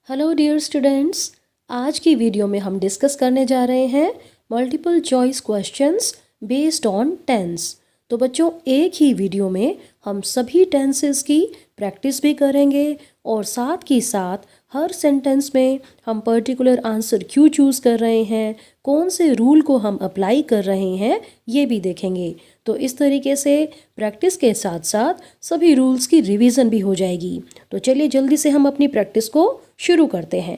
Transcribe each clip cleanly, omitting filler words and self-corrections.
Hello dear students, आज की video में हम डिस्कस करने जा रहे हैं multiple choice questions based on tense. तो बच्चों, एक ही वीडियो में हम सभी टेंसेस की प्रैक्टिस भी करेंगे और साथ ही साथ हर सेंटेंस में हम पर्टिकुलर आंसर क्यों चूज़ कर रहे हैं, कौन से रूल को हम अप्लाई कर रहे हैं, ये भी देखेंगे। तो इस तरीके से प्रैक्टिस के साथ साथ सभी रूल्स की रिवीजन भी हो जाएगी। तो चलिए जल्दी से हम अपनी प्रैक्टिस को शुरू करते हैं।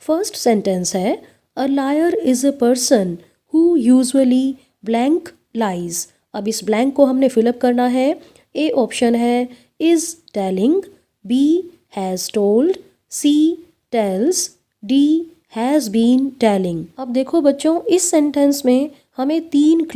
फर्स्ट सेंटेंस है, a liar is a person who usually blank lies. अब इस ब्लैंक को हमने फिलअप करना है। ए ऑप्शन है is telling, B has told, C tells, D has been telling. अब देखो बच्चों, इस सेंटेंस में हमें तीन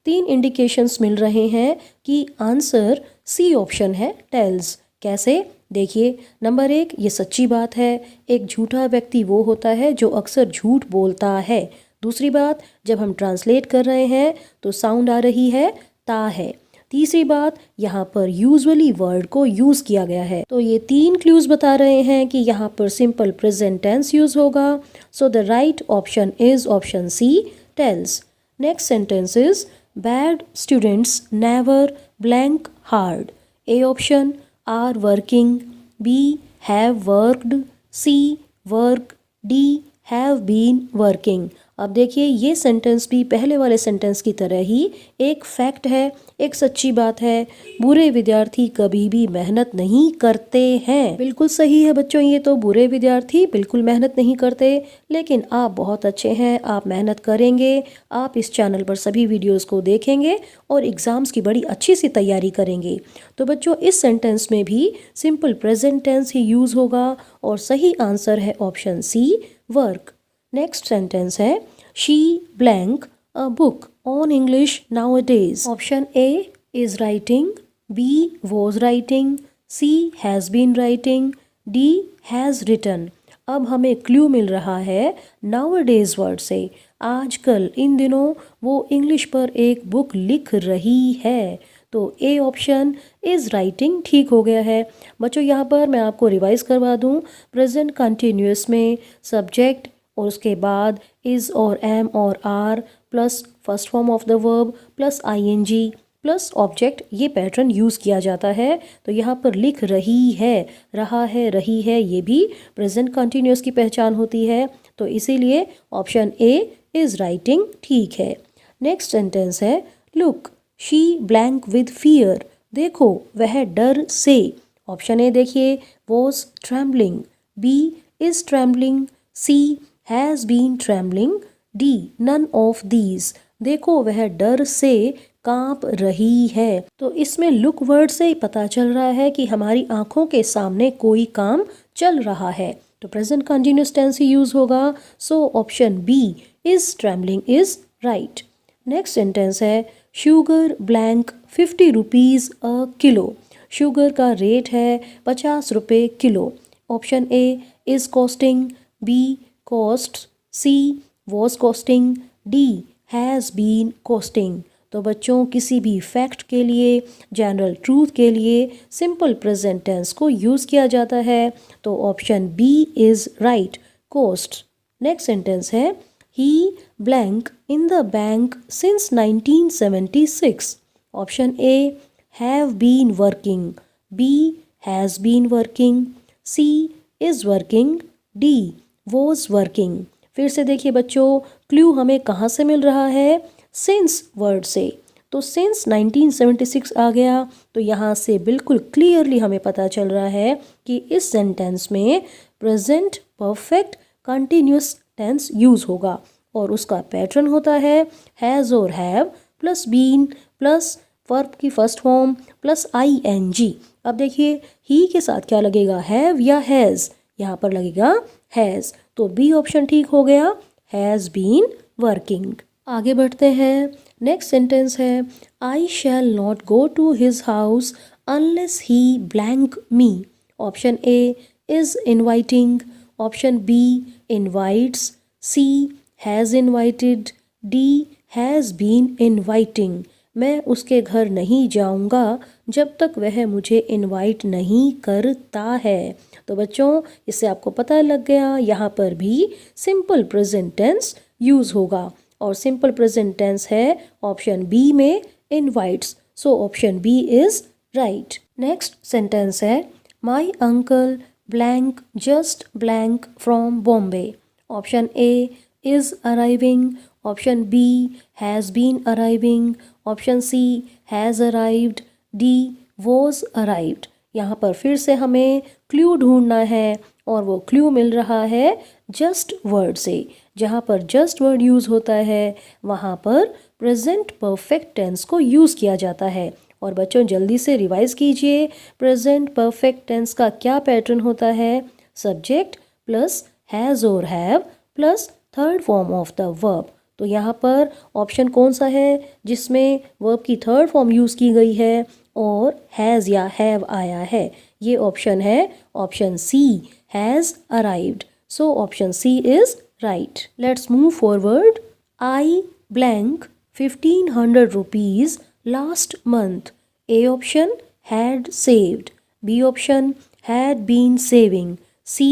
इंडिकेशंस मिल रहे हैं कि आंसर सी ऑप्शन है, टेल्स। कैसे? देखिए, नंबर 1, ये सच्ची बात है। एक झूठा व्यक्ति वो होता है जो अक्सर झूठ बोलता है। दूसरी बात, जब हम ट्रांसलेट कर रहे हैं तो साउंड आ रही है ता है। तीसरी बात, यहाँ पर यूजुअली वर्ड को यूज़ किया गया है। तो ये 3 क्लूज बता रहे हैं कि यहाँ पर सिंपल प्रेजेंट टेंस यूज़ होगा। So the right option is option C, tells. Next sentence is, bad students never blank hard. A option, are working, B have worked, C work, D have been working. अब देखिए, ये sentence भी पहले वाले sentence की तरह ही एक fact है, एक सच्ची बात है। बुरे विद्यार्थी कभी भी मेहनत नहीं करते हैं। बिल्कुल सही है बच्चों, ये तो बुरे विद्यार्थी बिल्कुल मेहनत नहीं करते, लेकिन आप बहुत अच्छे हैं, आप मेहनत करेंगे, आप इस चैनल पर सभी वीडियोस को देखेंगे और एग्ज़ाम्स की बड़ी अच्छी सी तैयारी करेंगे। तो बच्चों, इस सेंटेंस में भी सिंपल प्रेजेंट टेंस ही यूज़ होगा और सही आंसर है option C, work. Next sentence है, she blank a book on English nowadays. Option A is writing, B was writing, C has been writing, D has written. अब हमें clue मिल रहा है नाउअडेज वर्ड से। आजकल, इन दिनों वो इंग्लिश पर एक बुक लिख रही है। तो ए ऑप्शन इज़ राइटिंग ठीक हो गया है। बच्चों, यहाँ पर मैं आपको रिवाइज करवा दूँ। प्रेजेंट कंटिन्यूअस में सब्जेक्ट और उसके बाद इज़ और एम और are plus first form of the verb plus ING plus object, ये पैटर्न यूज़ किया जाता है। तो यहाँ पर लिख रही है, रहा है, रही है, ये भी प्रेजेंट कंटिन्यूअस की पहचान होती है। तो इसीलिए ऑप्शन ए इज़ राइटिंग ठीक है। नेक्स्ट सेंटेंस है, look she blank with fear. देखो, वह डर से। ऑप्शन ए देखिए, was trembling, B is trembling, C has been trembling, D none of these. देखो, वह डर से कांप रही है। तो इसमें लुक वर्ड से ही पता चल रहा है कि हमारी आंखों के सामने कोई काम चल रहा है। तो प्रेजेंट कंटिन्यूअस टेंस ही यूज होगा। So option B is trembling is right. Next sentence है, sugar blank 50 rupees a kilo. Sugar का रेट है 50 रुपये kilo. Option A is costing, B cost, C was costing, D has been costing. तो बच्चों, किसी भी fact के लिए, जनरल ट्रूथ के लिए सिंपल प्रेजेंट टेंस को यूज़ किया जाता है। तो option B is right, cost. Next sentence है, he blank in the bank since 1976। Option A have been working, B has been working, C is working, D was working. फिर से देखिए बच्चों, क्लू हमें कहाँ से मिल रहा है? सिंस वर्ड से। तो सिंस 1976 आ गया, तो यहाँ से बिल्कुल क्लियरली हमें पता चल रहा है कि इस सेंटेंस में present perfect continuous tense use होगा और उसका पैटर्न होता है हैज़ और have plus been plus verb की फर्स्ट फॉर्म प्लस आईएनजी। अब देखिए, ही के साथ क्या लगेगा, हैव या हैज़? यहाँ पर लगेगा हैज़। तो बी ऑप्शन ठीक हो गया, हैज़ बीन वर्किंग। आगे बढ़ते हैं। नेक्स्ट सेंटेंस है, I shall not go to his house unless he blank me. Option A is inviting, option B invites, C has invited, D has been inviting. मैं उसके घर नहीं जाऊंगा जब तक वह मुझे इनवाइट नहीं करता है। तो बच्चों इससे आपको पता लग गया यहाँ पर भी सिंपल प्रेजेंट टेंस यूज होगा और सिंपल प्रेजेंट टेंस है ऑप्शन बी में invites. So option B is right. Next sentence है my uncle blank just blank from Bombay. Option A is arriving, option B has been arriving, option C has arrived, D was arrived. यहाँ पर फिर से हमें clue ढूंढना है और वो क्लू मिल रहा है जस्ट वर्ड से। जहाँ पर जस्ट वर्ड यूज़ होता है वहाँ पर प्रेजेंट परफेक्ट टेंस को यूज़ किया जाता है। और बच्चों जल्दी से रिवाइज कीजिए, प्रेजेंट परफेक्ट टेंस का क्या पैटर्न होता है? सब्जेक्ट प्लस हैज़ और have plus third form of the verb. तो यहाँ पर ऑप्शन कौन सा है जिसमें वर्ब की थर्ड फॉर्म यूज़ की गई है और हैज़ या हैव आया है? ये ऑप्शन है option C, has arrived. So option C is right. Let's move forward. I blank 1500 rupees last month. A option had saved, B option had been saving, C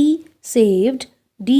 saved, D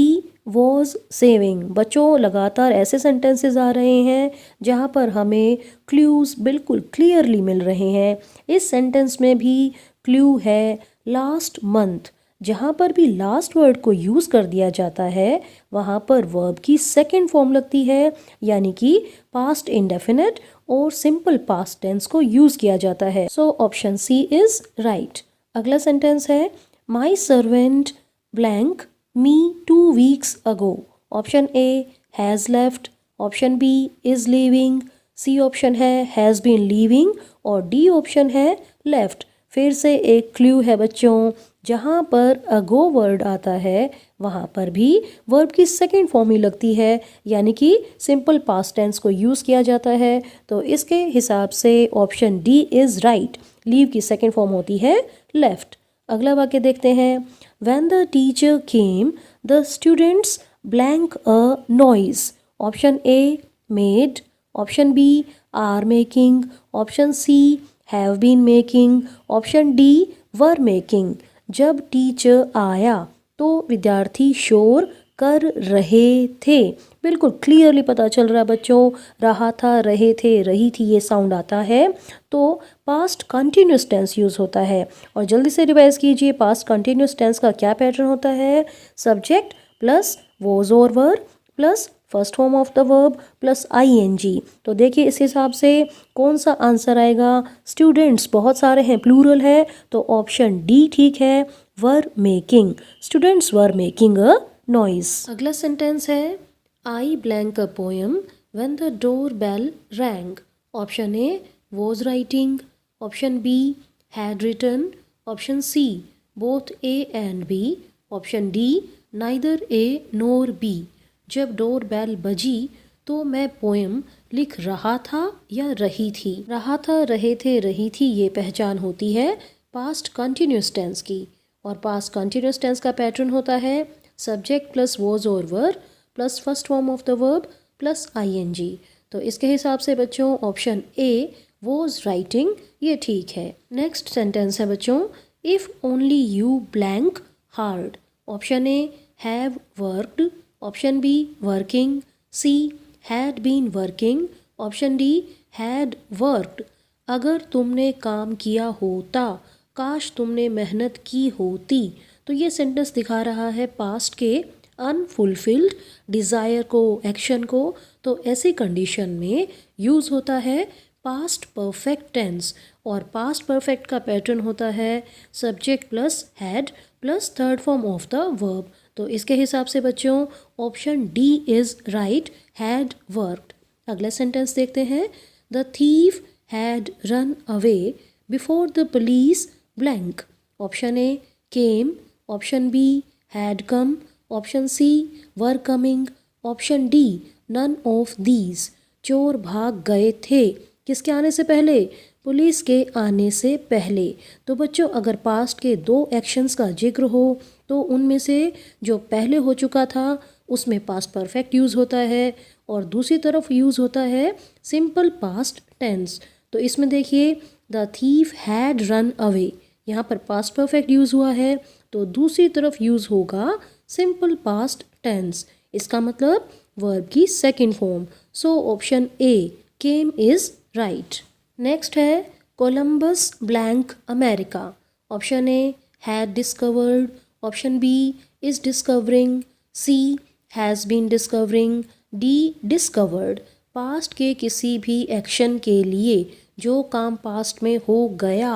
was saving। बच्चों लगातार ऐसे sentences आ रहे हैं जहाँ पर हमें clues बिल्कुल clearly मिल रहे हैं। इस सेंटेंस में भी क्लू है लास्ट मंथ। जहाँ पर भी लास्ट वर्ड को यूज़ कर दिया जाता है वहाँ पर वर्ब की सेकेंड फॉर्म लगती है, यानी कि पास्ट इंडेफिनिट और सिंपल पास्ट टेंस को यूज़ किया जाता है। So option C is right. अगला सेंटेंस है my servant blank me 2 weeks ago. Option A has left, option B is leaving, C option है हैज़ बीन लीविंग और D option है left. फिर से एक क्लू है बच्चों, जहाँ पर अगो वर्ड आता है वहाँ पर भी वर्ब की सेकेंड फॉर्म ही लगती है, यानी कि सिंपल पास्ट टेंस को यूज़ किया जाता है। तो इसके हिसाब से option D is right. Leave की सेकेंड फॉर्म होती है लेफ्ट। अगला वाक्य देखते हैं। When the teacher came the students blank a noise. Option A made, option B are making, option C have been making, option D were making. जब teacher आया तो विद्यार्थी शोर कर रहे थे। बिल्कुल क्लियरली पता चल रहा है बच्चों, रहा था, रहे थे, रही थी, ये साउंड आता है तो पास्ट कंटिन्यूस टेंस यूज़ होता है। और जल्दी से रिवाइज कीजिए, पास्ट कंटिन्यूस टेंस का क्या पैटर्न होता है? सब्जेक्ट प्लस वॉज और were plus first form of the verb plus ING. तो देखिए इस हिसाब से कौन सा आंसर आएगा? स्टूडेंट्स बहुत सारे हैं, प्लूरल है, तो ऑप्शन डी ठीक है, were making. Students were making a noise. अगला सेंटेंस है I blank a poem when the door bell rang. Option A was writing, option B had written, option C both A and B, option D neither A nor B. जब door bell बजी तो मैं poem लिख रहा था या रही थी। रहा था, रहे थे, रही थी, ये पहचान होती है पास्ट कंटिन्यूस टेंस की। और पास्ट कंटिन्यूस टेंस का पैटर्न होता है सब्जेक्ट प्लस वॉज और were plus first form of the verb plus ING. तो इसके हिसाब से बच्चों ऑप्शन ए वॉज राइटिंग ये ठीक है। नेक्स्ट सेंटेंस है बच्चों if only you blank hard. Option A have worked, option B working, C had been working, option D had worked. अगर तुमने काम किया होता, काश तुमने मेहनत की होती। तो ये सेंटेंस दिखा रहा है पास्ट के अनफुलफिल्ड डिज़ायर को, एक्शन को। तो ऐसी कंडीशन में यूज़ होता है पास्ट परफेक्ट टेंस और पास्ट परफेक्ट का पैटर्न होता है subject plus had plus third form of the verb. तो इसके हिसाब से बच्चों option D is right, had worked. अगला सेंटेंस देखते हैं। The thief had run away before the police blank. Option A came, option B had come, option C were coming, option D none of these. चोर भाग गए थे किसके आने से पहले? पुलिस के आने से पहले। तो बच्चों अगर पास्ट के दो एक्शंस का जिक्र हो तो उनमें से जो पहले हो चुका था उसमें पास्ट परफेक्ट यूज़ होता है और दूसरी तरफ यूज़ होता है सिंपल पास्ट टेंस। तो इसमें देखिए the thief had run away, यहाँ पर पास्ट परफेक्ट यूज़ हुआ है तो दूसरी तरफ यूज़ होगा सिंपल पास्ट टेंस। इसका मतलब वर्ब की second form. So option A came is right. Next है Columbus blank America. Option A had discovered, option B is discovering, C has been discovering, D discovered. Past के किसी भी action के लिए जो काम पास्ट में हो गया,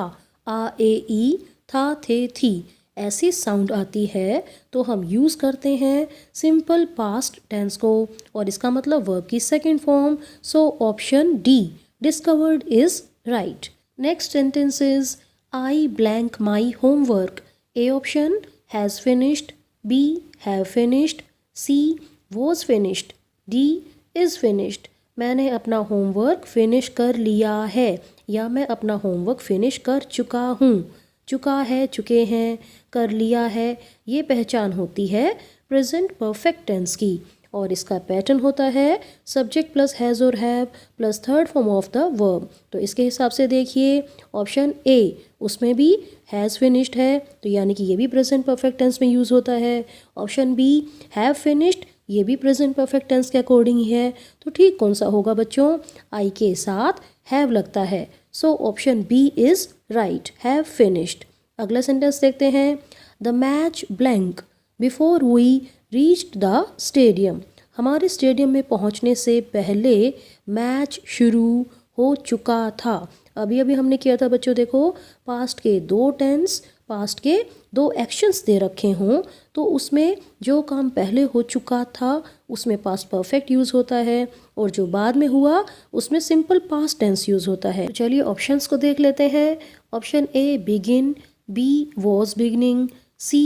आ ए ई था थे थी ऐसी साउंड आती है तो हम यूज़ करते हैं सिंपल पास्ट टेंस को, और इसका मतलब वर्ब की second form. So option D discovered is right. Next sentence is I blank my homework. A option has finished, B have finished, C was finished, D is finished. मैंने अपना homework finish कर लिया है या मैं अपना homework finish कर चुका हूँ। चुका है, चुके हैं, कर लिया है, ये पहचान होती है प्रेजेंट परफेक्ट टेंस की, और इसका पैटर्न होता है सब्जेक्ट प्लस हैज़ और have plus third form of the verb. तो इसके हिसाब से देखिए ऑप्शन ए उसमें भी हैज़ फिनिश्ड है, तो यानी कि ये भी प्रेजेंट परफेक्ट टेंस में यूज़ होता है। ऑप्शन बी हैव फिनिश्ड, ये भी प्रेजेंट परफेक्ट टेंस के अकॉर्डिंग ही है। तो ठीक कौन सा होगा बच्चों? आई के साथ हैव लगता है। So option B is right, have finished. अगला सेंटेंस देखते हैं। The match blank before we reached the stadium. हमारे स्टेडियम में पहुंचने से पहले मैच शुरू हो चुका था। अभी अभी हमने किया था बच्चों, देखो पास्ट के दो टेंस, पास्ट के दो एक्शंस दे रखे हों तो उसमें जो काम पहले हो चुका था उसमें पास्ट परफेक्ट यूज़ होता है, और जो बाद में हुआ उसमें सिंपल पास्ट टेंस यूज़ होता है। तो चलिए ऑप्शंस को देख लेते हैं। Option A begin, B was beginning, C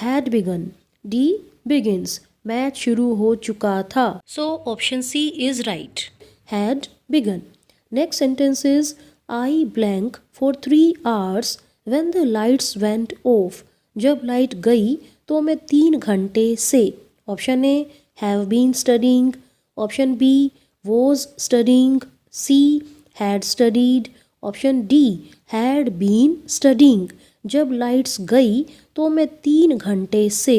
had begun, D begins. Match शुरू हो चुका था। So option C is right, had begun. Next sentence is I blank for 3 hours when the lights went off. जब light गई तो मैं 3 घंटे से। Option A have been studying, option B was studying, C had studied, option D had been studying. जब lights गई तो मैं 3 घंटे से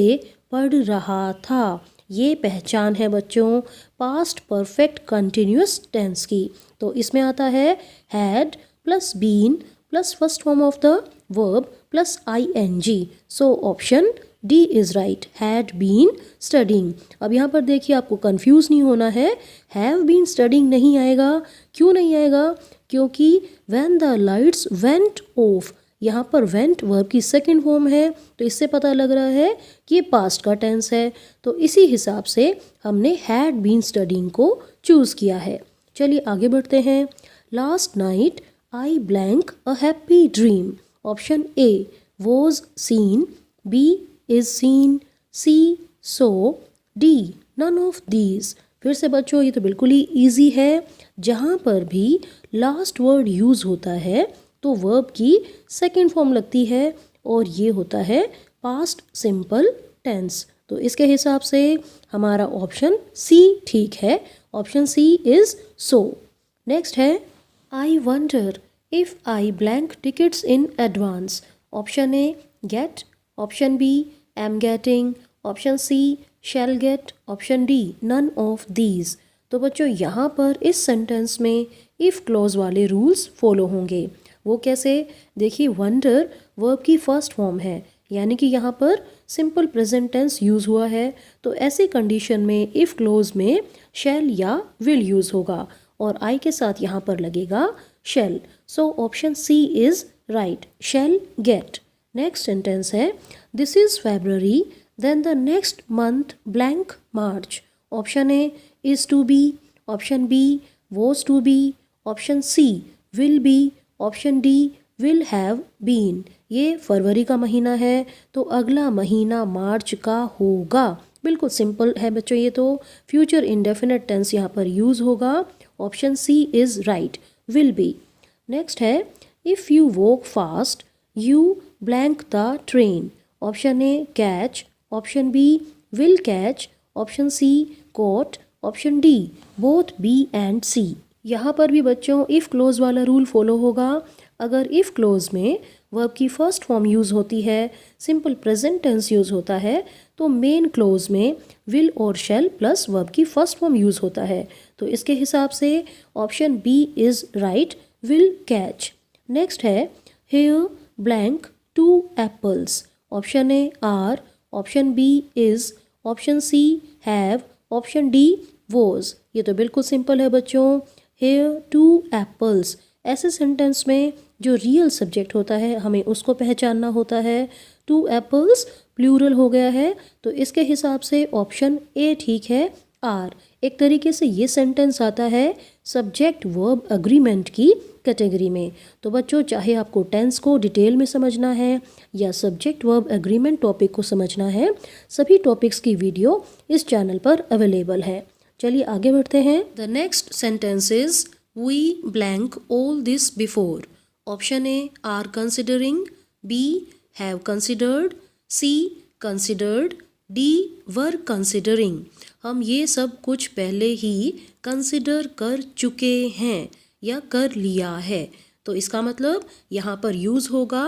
पढ़ रहा था। ये पहचान है बच्चों पास्ट परफेक्ट कंटिन्यूअस टेंस की। तो इसमें आता है had plus been plus first form of the verb plus ING। So option D is right, had been studying. अब यहाँ पर देखिए आपको कंफ्यूज नहीं होना है, हैव बीन स्टडिंग नहीं आएगा। क्यों नहीं आएगा? क्योंकि when the lights went of, यहाँ पर वेंट वर्ब की सेकंड फॉर्म है, तो इससे पता लग रहा है कि ये पास्ट का टेंस है। तो इसी हिसाब से हमने हैड बीन स्टडिंग को चूज़ किया है। चलिए आगे बढ़ते हैं। Last night I blank a happy dream. Option A was seen, B is seen, C saw, D none of these. फिर से बच्चों ये तो बिल्कुल ही ईजी है। जहाँ पर भी लास्ट वर्ड यूज़ होता है तो वर्ब की सेकंड फॉर्म लगती है, और ये होता है पास्ट सिंपल टेंस। तो इसके हिसाब से हमारा ऑप्शन सी ठीक है, option C is so. Next है I wonder if I blank tickets in advance. Option A get, option B am getting, option C shall get, option D none of these. तो बच्चों यहाँ पर इस sentence में if clause वाले rules follow होंगे। वो कैसे? देखिए वंडर वर्ब की फर्स्ट फॉर्म है, यानी कि यहाँ पर सिंपल प्रेजेंट टेंस यूज़ हुआ है, तो ऐसी कंडीशन में इफ़ क्लोज में शैल या विल यूज़ होगा, और आई के साथ यहाँ पर लगेगा shall. So option C is right, shall get. Next sentence है this is February then the next month blank March. Option A is to be, option B was to be, option C will be, option D will have been. ये फरवरी का महीना है तो अगला महीना मार्च का होगा। बिल्कुल सिंपल है बच्चों, ये तो फ्यूचर इंडेफिनिट टेंस यहाँ पर यूज़ होगा। Option C is right, will be. Next है if you walk fast you blank the train. Option A catch, option B will catch, option C caught, option D both B and C. यहाँ पर भी बच्चों if clause वाला rule follow होगा। अगर if clause में verb की first form use होती है, सिंपल प्रेजेंट टेंस यूज़ होता है, तो मेन क्लोज में विल और शैल प्लस वर्ब की फर्स्ट फॉर्म यूज़ होता है। तो इसके हिसाब से option B is right, will catch. Next है here blank 2 apples. Option A are, option B is, option C have, option D was. ये तो बिल्कुल सिंपल है बच्चों। हियर 2 एप्पल्स, ऐसे सेंटेंस में जो रियल सब्जेक्ट होता है हमें उसको पहचानना होता है। 2 एप्पल्स प्लूरल हो गया है, तो इसके हिसाब से ऑप्शन ए ठीक है, आर। एक तरीके से ये सेंटेंस आता है सब्जेक्ट वर्ब अग्रीमेंट की कैटेगरी में। तो बच्चों, चाहे आपको टेंस को डिटेल में समझना है या सब्जेक्ट वर्ब एग्रीमेंट टॉपिक को समझना है, सभी टॉपिक्स की वीडियो इस चैनल पर अवेलेबल है। चलिए आगे बढ़ते हैं। The next sentence is we blank all this before. Option A are considering, B have considered, C considered, D were considering. हम ये सब कुछ पहले ही कंसिडर कर चुके हैं या कर लिया है। तो इसका मतलब यहाँ पर यूज़ होगा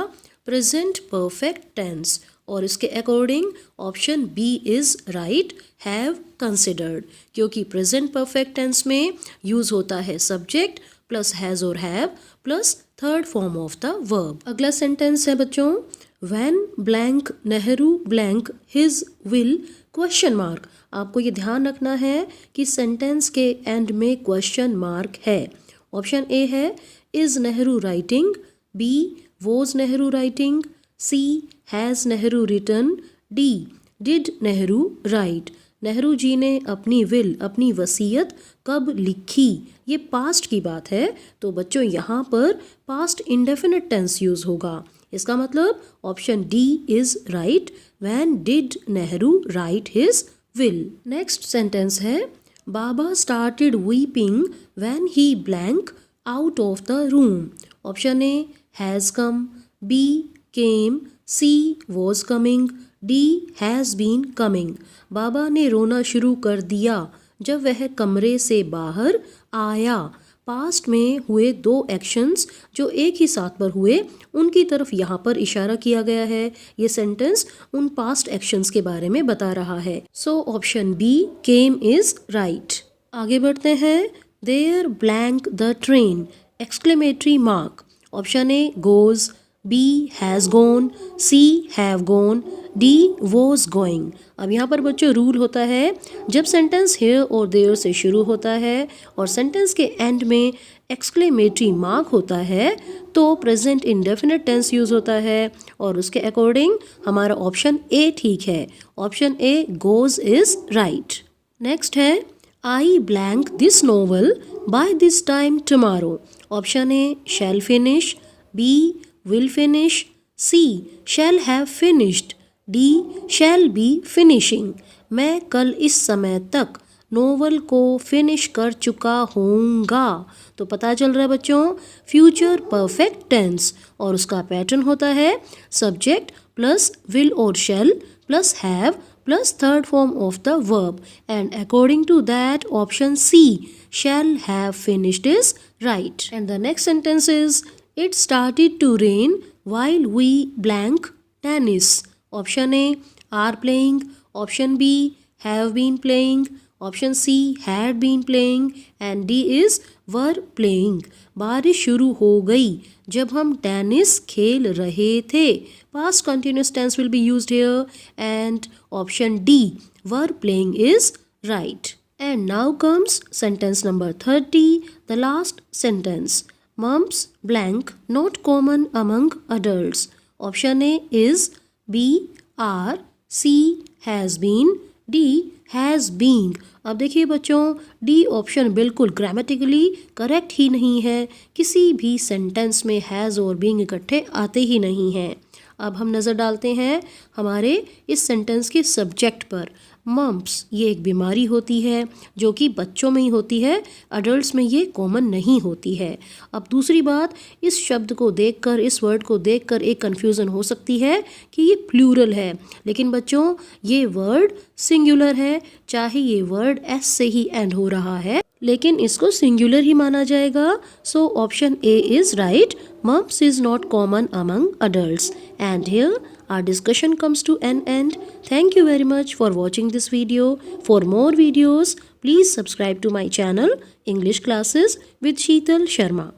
प्रेजेंट परफेक्ट टेंस, और इसके according option B is right, have considered, क्योंकि प्रेजेंट परफेक्ट टेंस में यूज़ होता है सब्जेक्ट प्लस हैज़ और have plus third form of the verb. अगला सेंटेंस है बच्चों, when blank Nehru blank his will question mark. आपको ये ध्यान रखना है कि सेंटेंस के एंड में क्वेश्चन मार्क है। ऑप्शन ए है is Nehru writing, B was Nehru writing, C has Nehru written, D did Nehru write. Nehru ji ने अपनी विल, अपनी वसीयत कब लिखी, ये पास्ट की बात है, तो बच्चों यहाँ पर पास्ट इंडेफिनिट टेंस यूज़ होगा। इसका मतलब option D is right, when did Nehru write his will. Next sentence है Baba started weeping when he blank out of the room. Option A has come, B came, C was coming, D has been coming. बाबा ने रोना शुरू कर दिया जब वह कमरे से बाहर आया। पास्ट में हुए 2 एक्शंस जो एक ही साथ पर हुए, उनकी तरफ यहाँ पर इशारा किया गया है। ये सेंटेंस उन पास्ट एक्शंस के बारे में बता रहा है। So option B came is right. आगे बढ़ते हैं। There blank the train exclamatory mark. Option A goes, B has gone, C have gone, D was going. अब यहाँ पर बच्चों रूल होता है, जब सेंटेंस हियर और देयर से शुरू होता है और सेंटेंस के एंड में एक्सक्लेमेटरी मार्क होता है, तो प्रेजेंट इंडेफिनिट टेंस यूज़ होता है, और उसके अकॉर्डिंग हमारा ऑप्शन ए ठीक है। Option A goes is right. Next है I blank this novel by this time tomorrow. Option A shall finish, B will finish, C shall have finished, D shall be finishing। मैं कल इस समय तक novel को finish कर चुका होऊंगा। तो पता चल रहा है बच्चों, फ्यूचर परफेक्ट टेंस, और उसका पैटर्न होता है सब्जेक्ट प्लस विल और shall plus have plus third form of the verb, and according to that option C shall have finished is right। And the next sentence is it started to rain while we blank tennis। Option A are playing, option B have been playing, option C had been playing, and D is were playing। बारिश शुरू हो गई जब हम tennis खेल रहे थे। Past continuous tense will be used here, and option D were playing is right। And now comes sentence number 30, the last sentence। Mumps blank not common among adults। Option A is, B are, C has been, D has been। अब देखिए बच्चों, D option बिल्कुल grammatically correct ही नहीं है। किसी भी sentence में has और बीइंग इकट्ठे आते ही नहीं हैं। अब हम नज़र डालते हैं हमारे इस सेंटेंस के सब्जेक्ट पर। मम्प्स ये एक बीमारी होती है जो कि बच्चों में ही होती है, अडल्ट्स में ये कॉमन नहीं होती है। अब दूसरी बात, इस शब्द को देखकर, इस वर्ड को देखकर एक कन्फ्यूज़न हो सकती है कि ये प्लूरल है, लेकिन बच्चों ये वर्ड सिंगुलर है, चाहे ये वर्ड एस से ही एंड हो रहा है, लेकिन इसको सिंगुलर ही माना जाएगा. So option A is right. Mumps is not common among adults. And here our discussion comes to an end. Thank you very much for watching this video. For more videos, please subscribe to my channel English Classes with Sheetal Sharma.